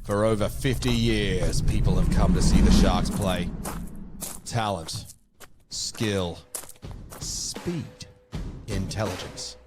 For over 50 years, people have come to see the Sharks play. Talent, skill, speed, intelligence,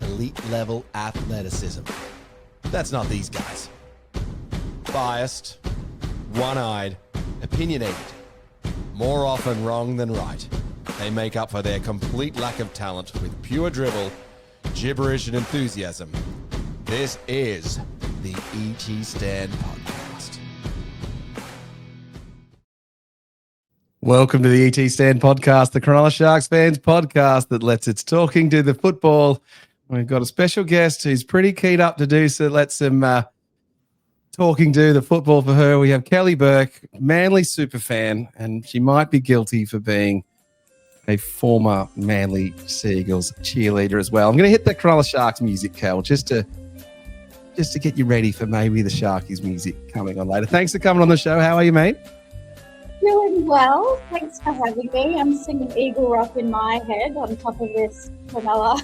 elite-level athleticism. That's not these guys. Biased, one-eyed, opinionated, more often wrong than right. They make up for their complete lack of talent with pure dribble, gibberish, and enthusiasm. This is the ET Stand Podcast. Welcome to the ET Stand Podcast, the Cronulla Sharks fans podcast that lets its talking do the football. We've got a special guest who's pretty keyed up to do so. Let's some talking do the football for her. We have Kelly Burke, Manly super fan, and she might be guilty for being a former Manly Seagulls cheerleader as well. I'm going to hit the Cronulla Sharks music, Kel, just to get you ready for maybe the Sharkies music coming on later. Thanks for coming on the show. How are you, mate? Doing well. Thanks for having me. I'm singing Eagle Rock in my head on top of this Cronulla.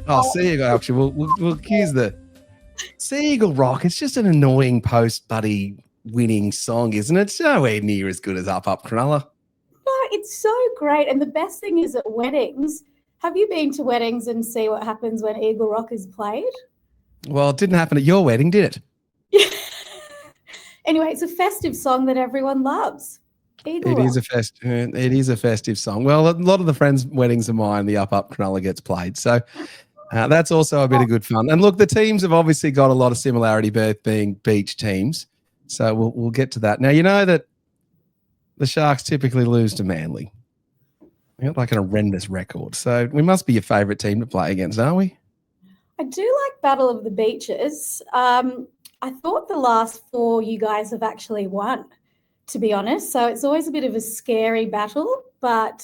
Oh, Seagull, actually, we'll accuse the Seagull Rock. It's just an annoying post-buddy winning song, isn't it? It's nowhere near as good as Up Cronulla. No, it's so great. And the best thing is at weddings. Have you been to weddings and see what happens when Eagle Rock is played? Well, it didn't happen at your wedding, did it? Anyway, it's a festive song that everyone loves. Eagle Rock. It is a festive song. Well, a lot of the friends' weddings of mine, the Up Cronulla gets played. So that's also a bit of good fun. And look, the teams have obviously got a lot of similarity, both being beach teams. So we'll get to that. Now, you know that the Sharks typically lose to Manly. We got like an horrendous record. So we must be your favourite team to play against, aren't we? I do like Battle of the Beaches. I thought the last four you guys have actually won, to be honest. So it's always a bit of a scary battle. But,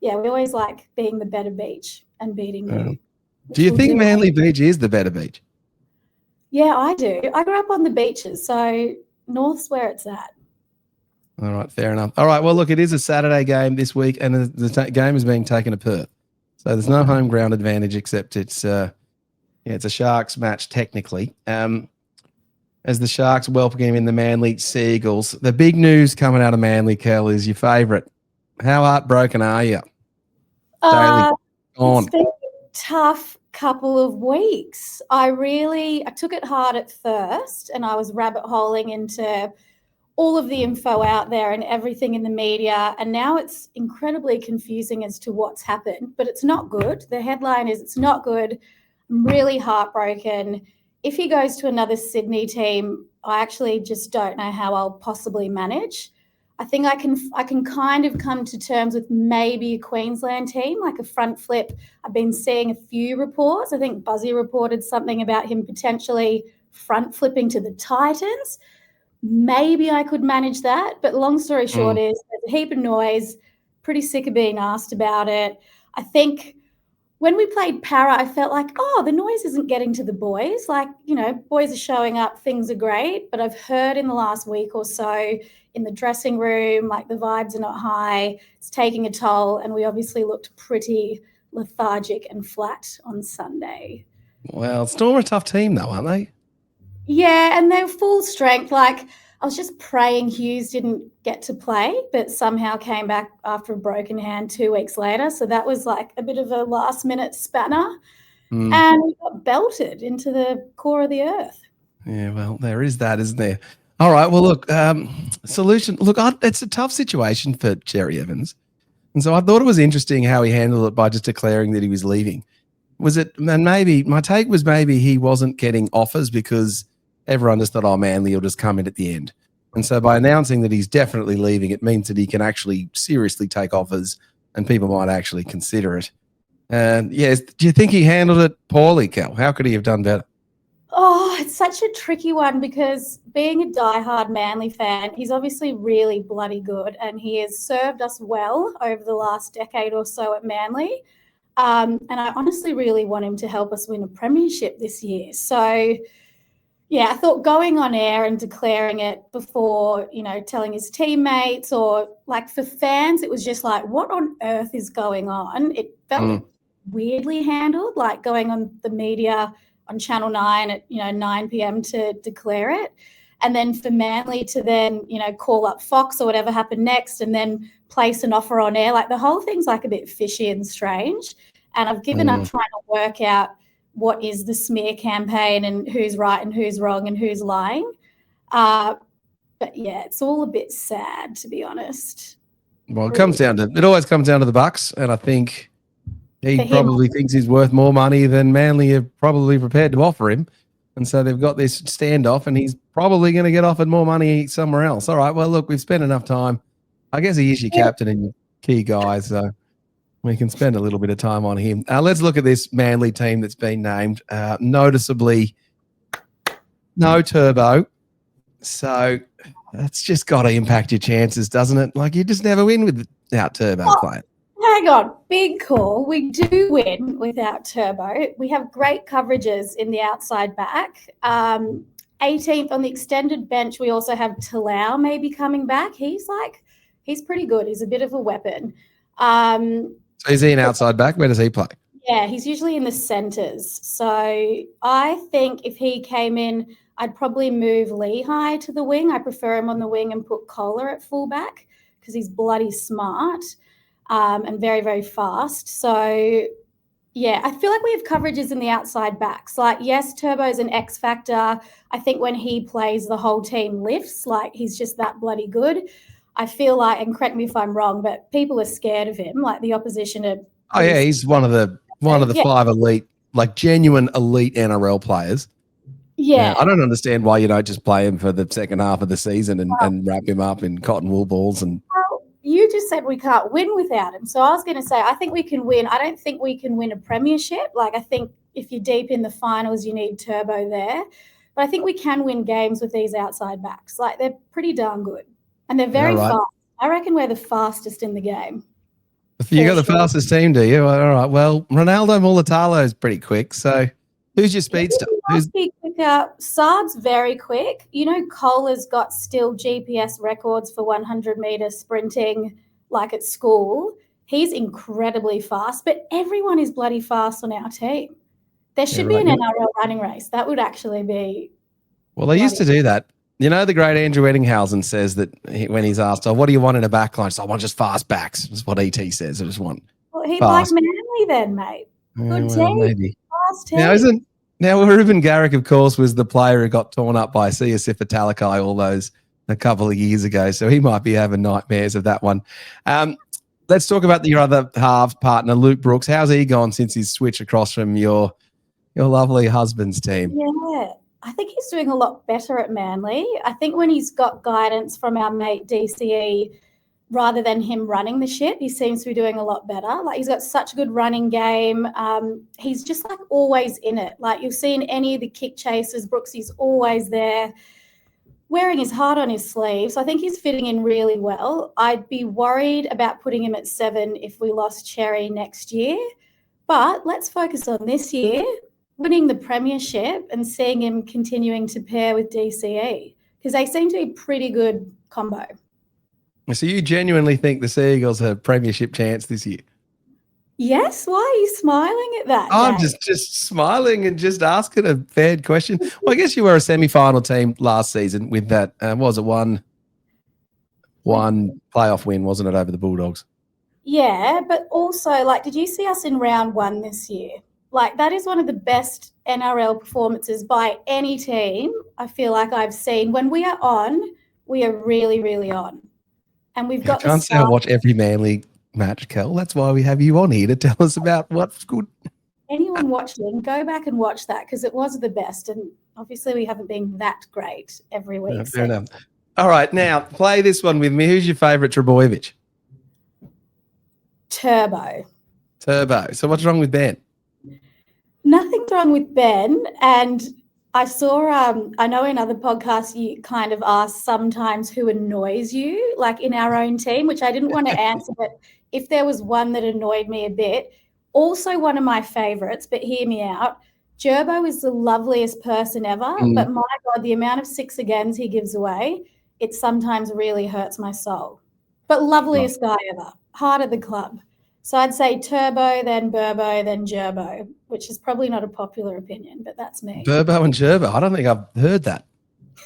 we always like being the better beach and beating you. Do you think Manly Beach is the better beach? Yeah, I do. I grew up on the beaches, so North's where it's at. All right, fair enough. All right, well, look, it is a Saturday game this week, and the game is being taken to Perth. So there's no home ground advantage, except it's a Sharks match technically. As the Sharks welcome in the Manly Seagulls. The big news coming out of Manly, Kel, is your favourite. How heartbroken are you? It's been a tough couple of weeks. I took it hard at first, and I was rabbit holing into all of the info out there and everything in the media, and now it's incredibly confusing as to what's happened, but it's not good. The headline is it's not good. I'm really heartbroken. If he goes to another Sydney team, I actually just don't know how I'll possibly manage. I think I can kind of come to terms with maybe a Queensland team, like a front flip. I've been seeing a few reports. I think Buzzy reported something about him potentially front flipping to the Titans. Maybe I could manage that, but long story short is there's a heap of noise, pretty sick of being asked about it. I think when we played Para, I felt like, the noise isn't getting to the boys. Like, boys are showing up, things are great, but I've heard in the last week or so in the dressing room, like the vibes are not high, it's taking a toll, and we obviously looked pretty lethargic and flat on Sunday. Well, Storm are a tough team though, aren't they? Yeah, and they're full strength. Like, I was just praying Hughes didn't get to play, but somehow came back after a broken hand 2 weeks later. So that was like a bit of a last-minute spanner. And we got belted into the core of the earth. Yeah, well, there is that, isn't there? All right, well, look, solution. Look, it's a tough situation for Cherry Evans. And so I thought it was interesting how he handled it by just declaring that he was leaving. And maybe my take was maybe he wasn't getting offers because everyone just thought, Manly will just come in at the end. And so by announcing that he's definitely leaving, it means that he can actually seriously take offers and people might actually consider it. And yes, do you think he handled it poorly, Cal? How could he have done better? Oh, it's such a tricky one because being a diehard Manly fan, he's obviously really bloody good and he has served us well over the last decade or so at Manly. And I honestly really want him to help us win a premiership this year. So, yeah, I thought going on air and declaring it before, telling his teammates or like for fans, it was just like, what on earth is going on? It felt weirdly handled, like going on the media on Channel 9 at 9 p.m. to declare it. And then for Manly to then, call up Fox or whatever happened next and then place an offer on air, like the whole thing's like a bit fishy and strange. And I've given up trying to work out what is the smear campaign and who's right and who's wrong and who's lying. But yeah, it's all a bit sad, to be honest. Well, it always comes down to the Bucks, and I think he probably thinks he's worth more money than Manly are probably prepared to offer him. And so they've got this standoff, and he's probably going to get offered more money somewhere else. All right, well, look, we've spent enough time. I guess he is your captain and your key guy, so we can spend a little bit of time on him. Let's look at this Manly team that's been named. Noticeably, no Turbo. So that's just got to impact your chances, doesn't it? Like, you just never win without Turbo playing. Hang on, big call. We do win without Turbo. We have great coverages in the outside back. 18th on the extended bench, we also have Talau maybe coming back. He's pretty good. He's a bit of a weapon. So is he an outside back? Where does he play? Yeah, he's usually in the centres. So I think if he came in, I'd probably move Lehigh to the wing. I prefer him on the wing and put Kohler at fullback because he's bloody smart. And very, very fast. So, yeah, I feel like we have coverages in the outside backs. Like, yes, Turbo's an X factor. I think when he plays, the whole team lifts. Like, he's just that bloody good. I feel like, and correct me if I'm wrong, but people are scared of him, like the opposition are. Oh, yeah, he's one of the 5 elite, like genuine elite NRL players. Yeah. I don't understand why you don't just play him for the second half of the season and wrap him up in cotton wool balls and. You just said we can't win without him. So I was going to say, I think we can win. I don't think we can win a premiership. Like, I think if you're deep in the finals, you need Turbo there. But I think we can win games with these outside backs. Like, they're pretty darn good. And they're very fast. I reckon we're the fastest in the game. You got the fastest team, do you? All right. Well, Ronaldo Mulatalo is pretty quick. So who's your speedster? Saab's very quick. Kohler's got still GPS records for 100-meter sprinting, like at school. He's incredibly fast, but everyone is bloody fast on our team. There should be an NRL running race. That would actually be. Well, they used to do that. The great Andrew Eddinghausen says that when he's asked, what do you want in a back line? I want just fast backs. That's what ET says. I just want. Well, he'd like Manly then, mate. Good team. Maybe. Fast team. Now, Ruben Garrick, of course, was the player who got torn up by Siosifa Talakai a couple of years ago, so he might be having nightmares of that one. Let's talk about your other half partner, Luke Brooks. How's he gone since he's switched across from your lovely husband's team? Yeah, I think he's doing a lot better at Manly. I think when he's got guidance from our mate DCE, rather than him running the ship, he seems to be doing a lot better. Like, he's got such a good running game. He's just like always in it. Like, you'll see in any of the kick chases, Brooksy's always there, wearing his heart on his sleeve. So I think he's fitting in really well. I'd be worried about putting him at 7 if we lost Cherry next year. But let's focus on this year, winning the premiership and seeing him continuing to pair with DCE because they seem to be a pretty good combo. So you genuinely think the Sea Eagles have a premiership chance this year? Yes. Why are you smiling at that? I'm just smiling and just asking a fair question. Well, I guess you were a semi-final team last season with that. Was it one playoff win, wasn't it, over the Bulldogs? Yeah, but also, did you see us in round 1 this year? That is one of the best NRL performances by any team I feel like I've seen. When we are on, we are really, really on. And we've got. I can't say I watch every Manly match, Kel. That's why we have you on here to tell us about what's good. Anyone watching, go back and watch that because it was the best. And obviously, we haven't been that great every week. No, fair enough. All right, now play this one with me. Who's your favourite Trbojevic? Turbo. So what's wrong with Ben? Nothing's wrong with Ben. And I saw, I know in other podcasts you kind of ask sometimes who annoys you, like in our own team, which I didn't want to answer, but if there was one that annoyed me a bit, also one of my favourites, but hear me out, Gerbo is the loveliest person ever, but my God, the amount of 6 agains he gives away, it sometimes really hurts my soul. But loveliest guy ever, heart of the club. So I'd say Turbo, then Burbo, then Gerbo. which is probably not a popular opinion, but that's me. Burbo and Gerbo. I don't think I've heard that.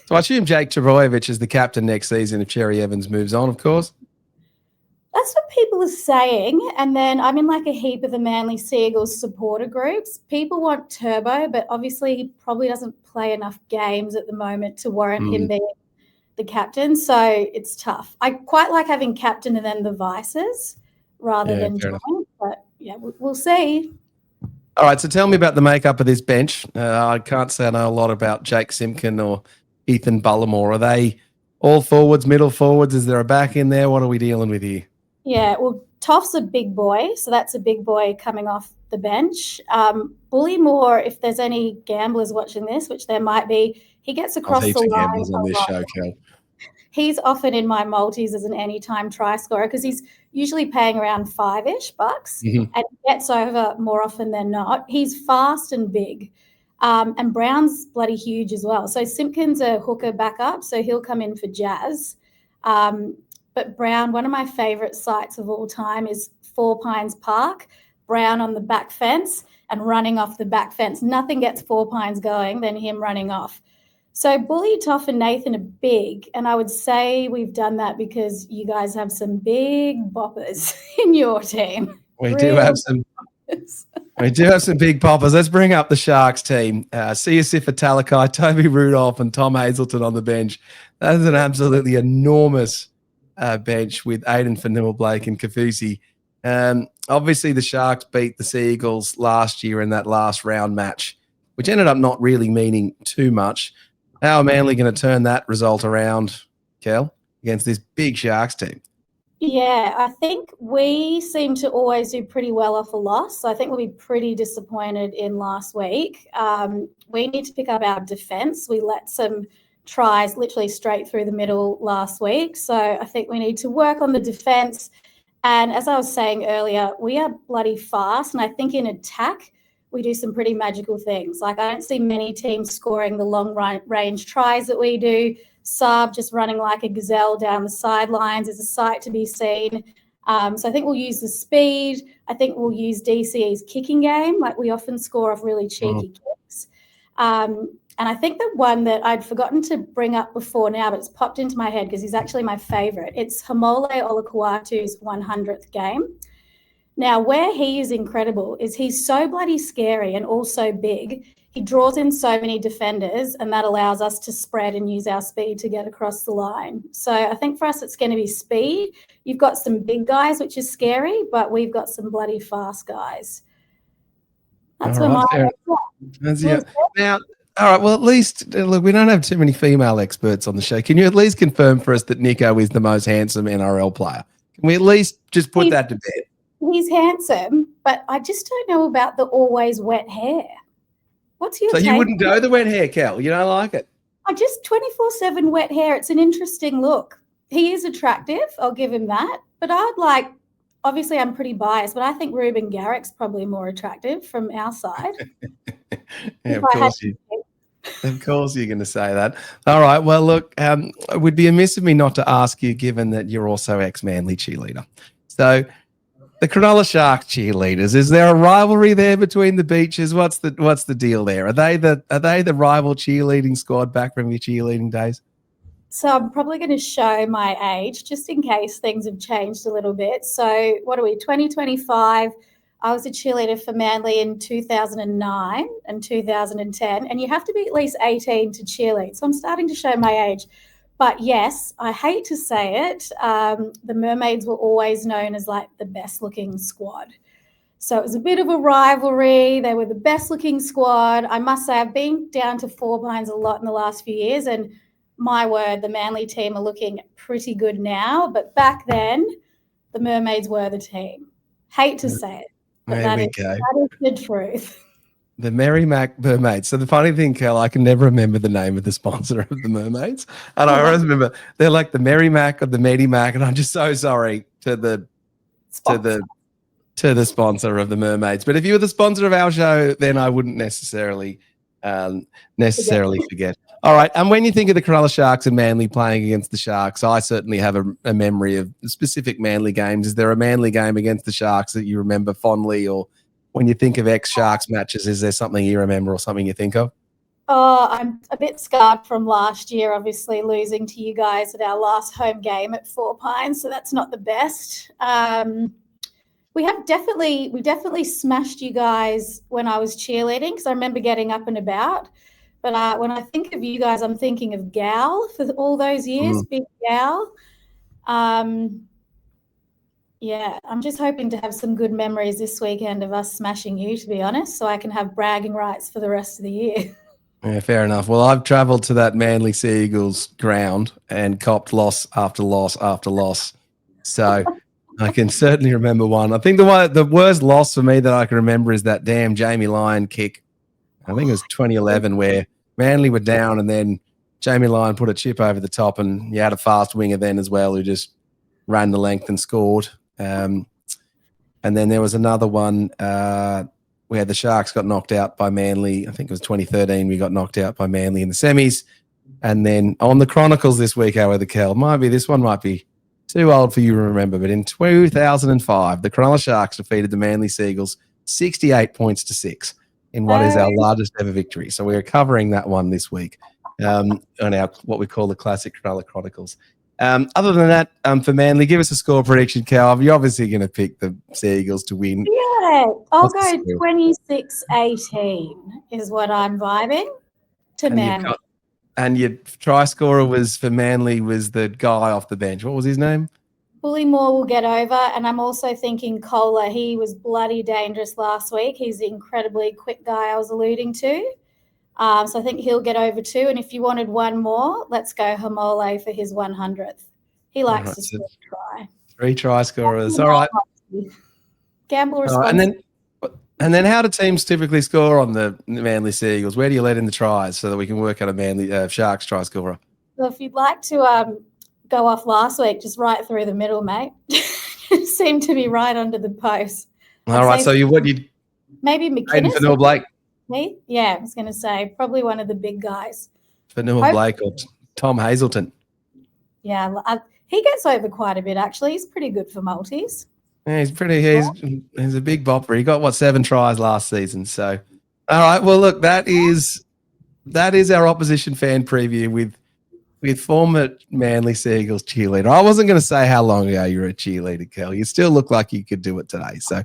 So I assume Jake Trbojevic is the captain next season if Cherry Evans moves on, of course. That's what people are saying. And then I'm in like a heap of the Manly Seagulls supporter groups. People want Turbo, but obviously he probably doesn't play enough games at the moment to warrant him being the captain. So it's tough. I quite like having captain and then the vices rather than joint. But yeah, we'll see. All right, so tell me about the makeup of this bench. I can't say I know a lot about Jake Simpkin or Ethan Bullimore. Are they all forwards, middle forwards? Is there a back in there? What are we dealing with here? Yeah, well, Toff's a big boy, so that's a big boy coming off the bench. Bullymore, if there's any gamblers watching this, which there might be, he gets across the line. On this show, Kel. He's often in my multis as an anytime try scorer because he's usually paying around $5-ish and gets over more often than not. He's fast and big. And Brown's bloody huge as well. So Simpkin's a hooker backup, so he'll come in for Jazz. But Brown, one of my favourite sights of all time is Four Pines Park, Brown on the back fence and running off the back fence. Nothing gets Four Pines going than him running off. So Bully, Toff and Nathan are big, and I would say we've done that because you guys have some big boppers in your team. We do have some big poppers. Let's bring up the Sharks team. Siosifa Talakai, Toby Rudolph and Tom Hazelton on the bench. That is an absolutely enormous bench with Aiden Fanua-Blake and Kafusi. Obviously, the Sharks beat the Seagulls last year in that last round match, which ended up not really meaning too much. How are Manly going to turn that result around, Kel, against this big Sharks team? Yeah, I think we seem to always do pretty well off a loss. So I think we'll be pretty disappointed in last week. We need to pick up our defence. We let some tries literally straight through the middle last week. So I think we need to work on the defence. And as I was saying earlier, we are bloody fast. And I think in attack, we do some pretty magical things. Like I don't see many teams scoring the long range tries that we do. Saab just running like a gazelle down the sidelines is a sight to be seen. So I think we'll use the speed. I think we'll use DCE's kicking game. Like we often score off really cheeky kicks. And I think the one that I'd forgotten to bring up before now, but it's popped into my head because he's actually my favourite. It's Hamole Olakuatu's 100th game. Now, where he is incredible is he's so bloody scary and also big. He draws in so many defenders, and that allows us to spread and use our speed to get across the line. So I think for us, it's going to be speed. You've got some big guys, which is scary, but we've got some bloody fast guys. That's what Now, all right, well, at least, look, we don't have too many female experts on the show. Can you at least confirm for us that Nicho is the most handsome NRL player? Can we at least just put that to bed? He's handsome, but I just don't know about the always wet hair. What's your take? So you wouldn't go the wet hair, Kel? You don't like it? I just 24/7 wet hair. It's an interesting look. He is attractive. I'll give him that. But obviously I'm pretty biased, but I think Ruben Garrick's probably more attractive from our side. Yeah, of course you're going to say that. All right. Well, look, it would be amiss of me not to ask you, given that you're also ex-Manly cheerleader. So the Cronulla Sharks cheerleaders, is there a rivalry there between the beaches? What's the deal there? Are they the rival cheerleading squad back from your cheerleading days? So I'm probably going to show my age just in case things have changed a little bit. So what are we, 2025? I was a cheerleader for Manly in 2009 and 2010, and you have to be at least 18 to cheerlead. So I'm starting to show my age. But yes, I hate to say it, the Mermaids were always known as like the best looking squad. So it was a bit of a rivalry. They were the best looking squad. I must say I've been down to Four Pines a lot in the last few years, and my word, the Manly team are looking pretty good now. But back then, the Mermaids were the team. Hate to say it, but that is the truth. The Merrimack Mermaids. So the funny thing, Kel, I can never remember the name of the sponsor of the Mermaids. And I always remember they're like the Merrimack or the Medimac, and I'm just so sorry to the sponsor of the Mermaids. But if you were the sponsor of our show, then I wouldn't necessarily forget. All right. And when you think of the Cronulla Sharks and Manly playing against the Sharks, I certainly have a memory of specific Manly games. Is there a Manly game against the Sharks that you remember fondly or when you think of ex-Sharks matches, is there something you remember or something you think of? Oh, I'm a bit scarred from last year, obviously losing to you guys at our last home game at Four Pines, so that's not the best. We definitely smashed you guys when I was cheerleading, because I remember getting up and about. But when I think of you guys, I'm thinking of Gal for all those years, Big Gal. Yeah, I'm just hoping to have some good memories this weekend of us smashing you, to be honest, so I can have bragging rights for the rest of the year. Yeah, fair enough. Well, I've travelled to that Manly Sea Eagles ground and copped loss after loss after loss. So I can certainly remember one. I think the worst loss for me that I can remember is that damn Jamie Lyon kick. I think it was 2011 where Manly were down and then Jamie Lyon put a chip over the top, and you had a fast winger then as well who just ran the length and scored. And then there was another one where the Sharks got knocked out by Manly. I think it was 2013. We got knocked out by Manly in the semis. And then on the Chronicles this week, however, Kel, this one might be too old for you to remember, but in 2005, the Cronulla Sharks defeated the Manly Seagulls 68 points to 6 in what is our largest ever victory. So we're covering that one this week on our what we call the classic Cronulla Chronicles. Other than that, for Manly, give us a score prediction, Cal. You're obviously going to pick the Sea Eagles to win. Yeah, I'll go 26-18 is what I'm vibing to Manly. And your try scorer was for Manly was the guy off the bench. What was his name? Bullymore will get over, and I'm also thinking Kohler. He was bloody dangerous last week. He's the incredibly quick guy I was alluding to. So I think he'll get over too. And if you wanted one more, let's go Hamole for his 100th. He likes to score a try. 3 try scorers. All right. Gamble responsibly. And then how do teams typically score on the Manly Sea Eagles? Where do you let in the tries so that we can work out a Manly Sharks try scorer? Well, if you'd like to go off last week, just right through the middle, mate. Seemed to be right under the post. All right. So you'd maybe McInnes. For Noah Blake. Me? Yeah, I was going to say probably one of the big guys. For Noah Blake or Tom Hazelton. Yeah, he gets over quite a bit, actually. He's pretty good for multis. Yeah, he's a big bopper. He got 7 tries last season. So, all right. Well, look, that is our opposition fan preview with former Manly Sea Eagles cheerleader. I wasn't going to say how long ago you were a cheerleader, Kel. You still look like you could do it today. So,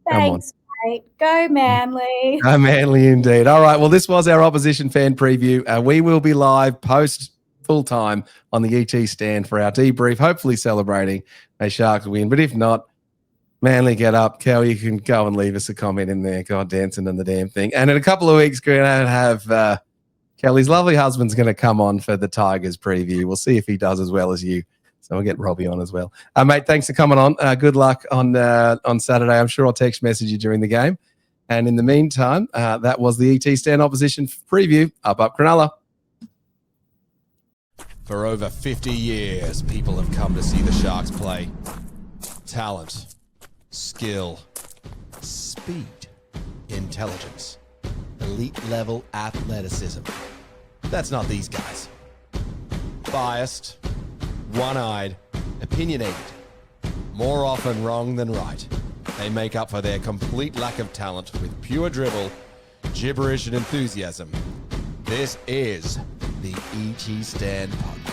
thanks, mate. Go Manly. Go Manly indeed. All right. Well, this was our opposition fan preview. We will be live post full time on the ET stand for our debrief, hopefully celebrating a Sharks win. But if not, Manly get up. Kel, you can go and leave us a comment in there. God, dancing on the damn thing. And in a couple of weeks, we're going to have Kelly's lovely husband's going to come on for the Tigers preview. We'll see if he does as well as you. So we'll get Robbie on as well. Mate, thanks for coming on. Good luck on Saturday. I'm sure I'll text message you during the game. And in the meantime, that was the ET Stand Opposition preview. Up Cronulla. For over 50 years, people have come to see the Sharks play. Talent, skill, speed, intelligence, elite level athleticism. That's not these guys. Biased, one-eyed, opinionated, more often wrong than right. They make up for their complete lack of talent with pure dribble, gibberish, and enthusiasm. This is the ET Stand Podcast.